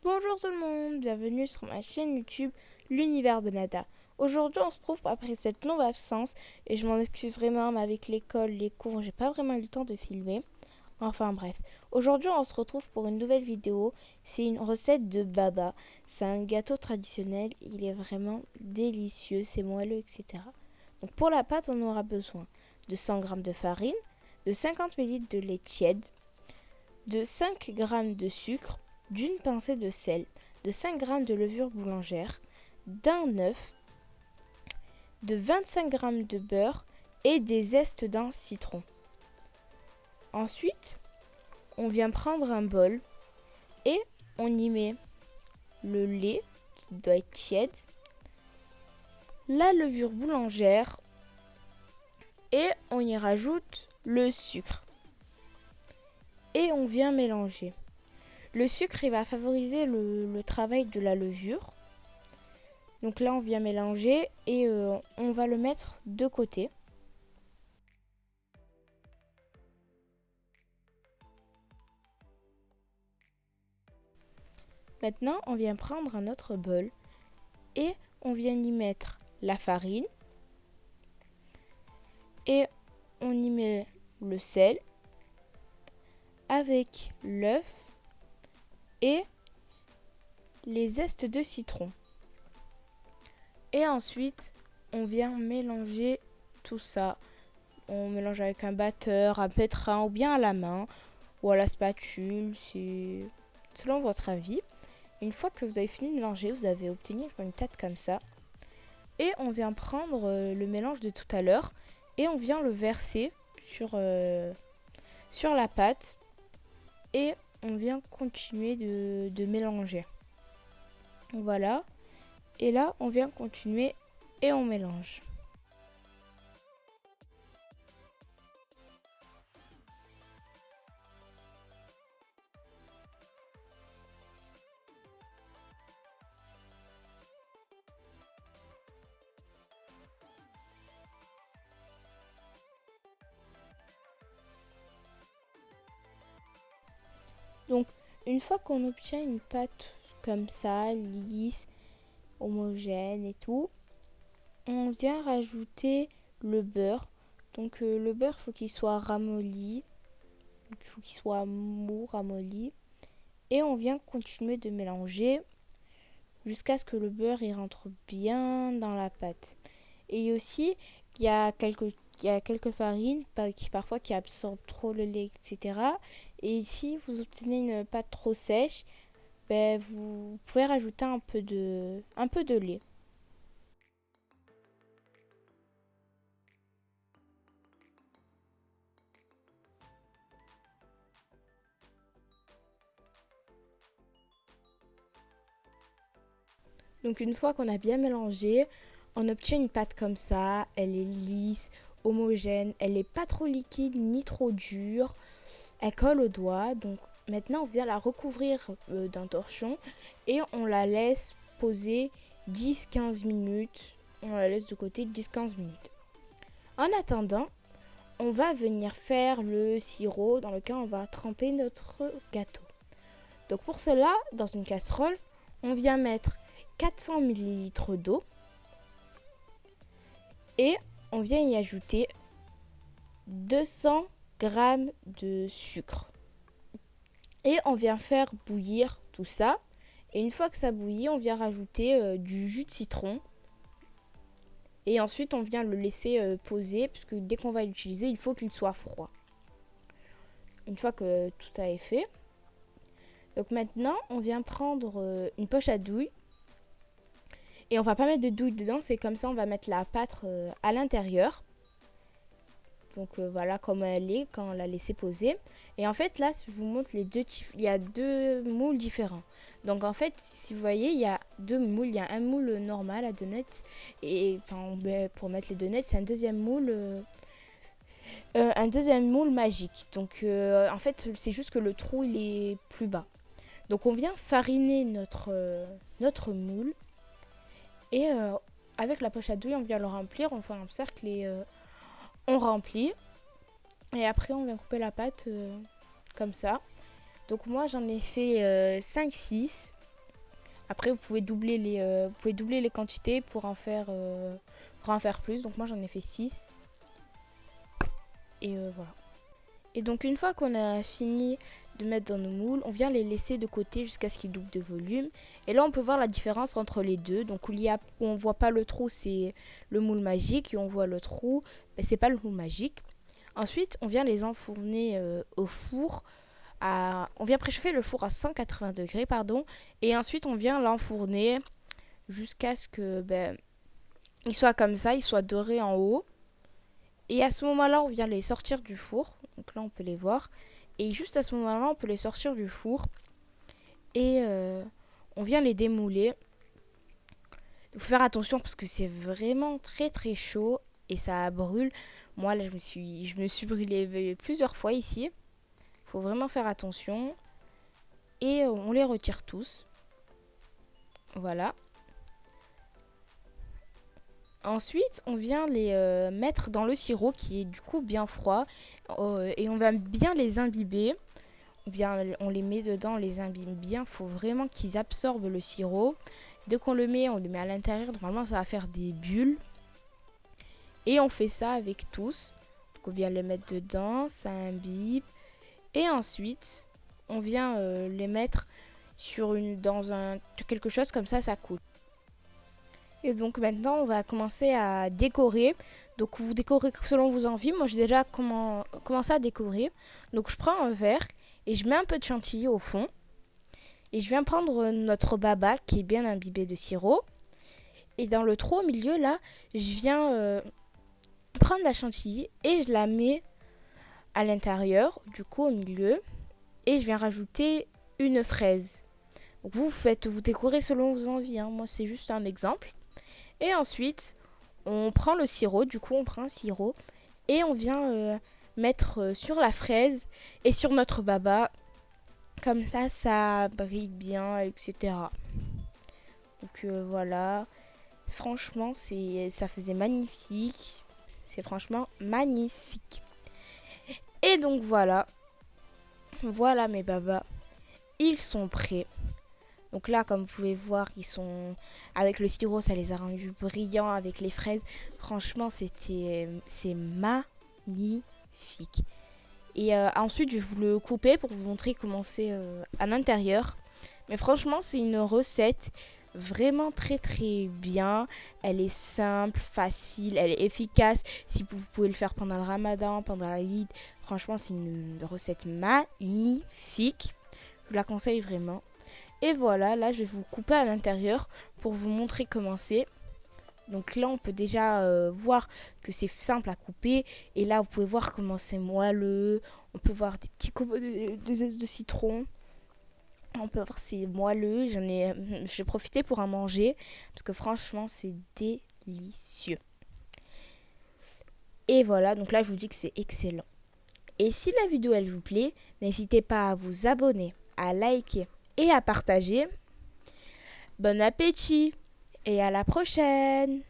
Bonjour tout le monde, bienvenue sur ma chaîne YouTube L'Univers de Nada. Aujourd'hui on se trouve après cette longue absence et je m'en excuse vraiment, mais avec l'école, les cours, j'ai pas vraiment eu le temps de filmer. Enfin bref, aujourd'hui on se retrouve pour une nouvelle vidéo. C'est une recette de baba. C'est un gâteau traditionnel, il est vraiment délicieux, c'est moelleux, etc. Donc pour la pâte on aura besoin de 100 g de farine, de 50 ml de lait tiède, de 5 g de sucre, d'une pincée de sel, de 5 g de levure boulangère, d'un œuf, de 25 g de beurre et des zestes d'un citron. Ensuite, on vient prendre un bol et on y met le lait qui doit être tiède, la levure boulangère et on y rajoute le sucre. Et on vient mélanger. Le sucre, il va favoriser le travail de la levure. Donc là, on vient mélanger et on va le mettre de côté. Maintenant, on vient prendre un autre bol et on vient y mettre la farine et on y met le sel avec l'œuf et les zestes de citron. Et ensuite, on vient mélanger tout ça. On mélange avec un batteur, un pétrin ou bien à la main ou à la spatule, c'est selon votre avis. Une fois que vous avez fini de mélanger, vous avez obtenu une tête comme ça. Et on vient prendre le mélange de tout à l'heure et on vient le verser sur la pâte et on vient continuer de mélanger. Voilà. Et là, on vient continuer et on mélange. Donc, une fois qu'on obtient une pâte comme ça, lisse, homogène et tout, on vient rajouter le beurre. Donc, le beurre, il faut qu'il soit ramolli. Il faut qu'il soit mou, ramolli. Et on vient continuer de mélanger jusqu'à ce que le beurre il rentre bien dans la pâte. Et aussi, il y a quelques farines qui absorbent trop le lait, etc. Et si vous obtenez une pâte trop sèche, ben, vous pouvez rajouter un peu de lait. Donc une fois qu'on a bien mélangé, on obtient une pâte comme ça. Elle est lisse, homogène, elle n'est pas trop liquide ni trop dure. Elle colle au doigt. Donc maintenant on vient la recouvrir d'un torchon et on la laisse poser 10-15 minutes. On la laisse de côté 10-15 minutes. En attendant, on va venir faire le sirop dans lequel on va tremper notre gâteau. Donc pour cela, dans une casserole, on vient mettre 400 ml d'eau et on vient y ajouter 200 g de sucre. Et on vient faire bouillir tout ça. Et une fois que ça bouillit, on vient rajouter du jus de citron. Et ensuite, on vient le laisser poser, puisque dès qu'on va l'utiliser, il faut qu'il soit froid. Une fois que tout ça est fait, donc maintenant, on vient prendre une poche à douille. Et on va pas mettre de douille dedans, c'est comme ça, on va mettre la pâte à l'intérieur. Donc voilà comme elle est quand on l'a laissé poser. Et en fait là, je vous montre il y a deux moules différents. Donc en fait, si vous voyez, il y a deux moules. Il y a un moule normal à donuts. Et enfin, pour mettre les donuts, c'est un deuxième moule magique. Donc en fait, c'est juste que le trou il est plus bas. Donc on vient fariner notre moule. Et avec la poche à douille, on vient le remplir. On fait un cercle et on remplit. Et après, on vient couper la pâte comme ça. Donc moi, j'en ai fait 5-6. Après, vous pouvez doubler les quantités pour en faire plus. Donc moi, j'en ai fait 6. Et voilà. Et donc une fois qu'on a fini de mettre dans nos moules, on vient les laisser de côté jusqu'à ce qu'ils doublent de volume. Et là, on peut voir la différence entre les deux. Donc où on voit pas le trou, c'est le moule magique. Et on voit le trou, c'est pas le moule magique. Ensuite, on vient les enfourner au four. On vient préchauffer le four à 180 degrés, et ensuite on vient l'enfourner jusqu'à ce que il soit comme ça, il soit doré en haut. Et à ce moment-là, on vient les sortir du four. Donc là, on peut les voir. Et juste à ce moment-là, on peut les sortir du four. Et on vient les démouler. Il faut faire attention parce que c'est vraiment très très chaud et ça brûle. Moi, là, je me suis brûlée plusieurs fois ici. Il faut vraiment faire attention. Et on les retire tous. Voilà. Ensuite, on vient les mettre dans le sirop qui est du coup bien froid. Et on va bien les imbiber. On les met dedans, on les imbibe bien. Il faut vraiment qu'ils absorbent le sirop. Dès qu'on le met à l'intérieur. Normalement, ça va faire des bulles. Et on fait ça avec tous. Donc, on vient les mettre dedans, ça imbibe. Et ensuite, on vient les mettre dans quelque chose comme ça coule. Et donc maintenant, on va commencer à décorer. Donc vous décorez selon vos envies. Moi, j'ai déjà commencé à décorer. Donc je prends un verre et je mets un peu de chantilly au fond. Et je viens prendre notre baba qui est bien imbibé de sirop. Et dans le trou au milieu, là, je viens prendre la chantilly et je la mets à l'intérieur, du coup au milieu. Et je viens rajouter une fraise. Donc vous décorez selon vos envies. Moi, c'est juste un exemple. Et ensuite, on prend le sirop. Du coup, on prend un sirop. Et on vient mettre sur la fraise et sur notre baba. Comme ça brille bien, etc. Donc voilà. Franchement, ça faisait magnifique. C'est franchement magnifique. Et donc voilà. Voilà mes babas. Ils sont prêts. Donc là, comme vous pouvez voir, ils sont avec le sirop, ça les a rendus brillants avec les fraises. Franchement, c'est magnifique. Et ensuite, je vais vous le couper pour vous montrer comment c'est à l'intérieur. Mais franchement, c'est une recette vraiment très très bien. Elle est simple, facile, elle est efficace. Si vous pouvez le faire pendant le ramadan, pendant la Eid, franchement, c'est une recette magnifique. Je vous la conseille vraiment. Et voilà, là je vais vous couper à l'intérieur pour vous montrer comment c'est. Donc là on peut déjà voir que c'est simple à couper. Et là vous pouvez voir comment c'est moelleux. On peut voir des petits copeaux de zeste de citron. On peut voir c'est moelleux. J'ai profité pour en manger. Parce que franchement c'est délicieux. Et voilà, donc là je vous dis que c'est excellent. Et si la vidéo elle vous plaît, n'hésitez pas à vous abonner, à liker et à partager. Bon appétit et à la prochaine!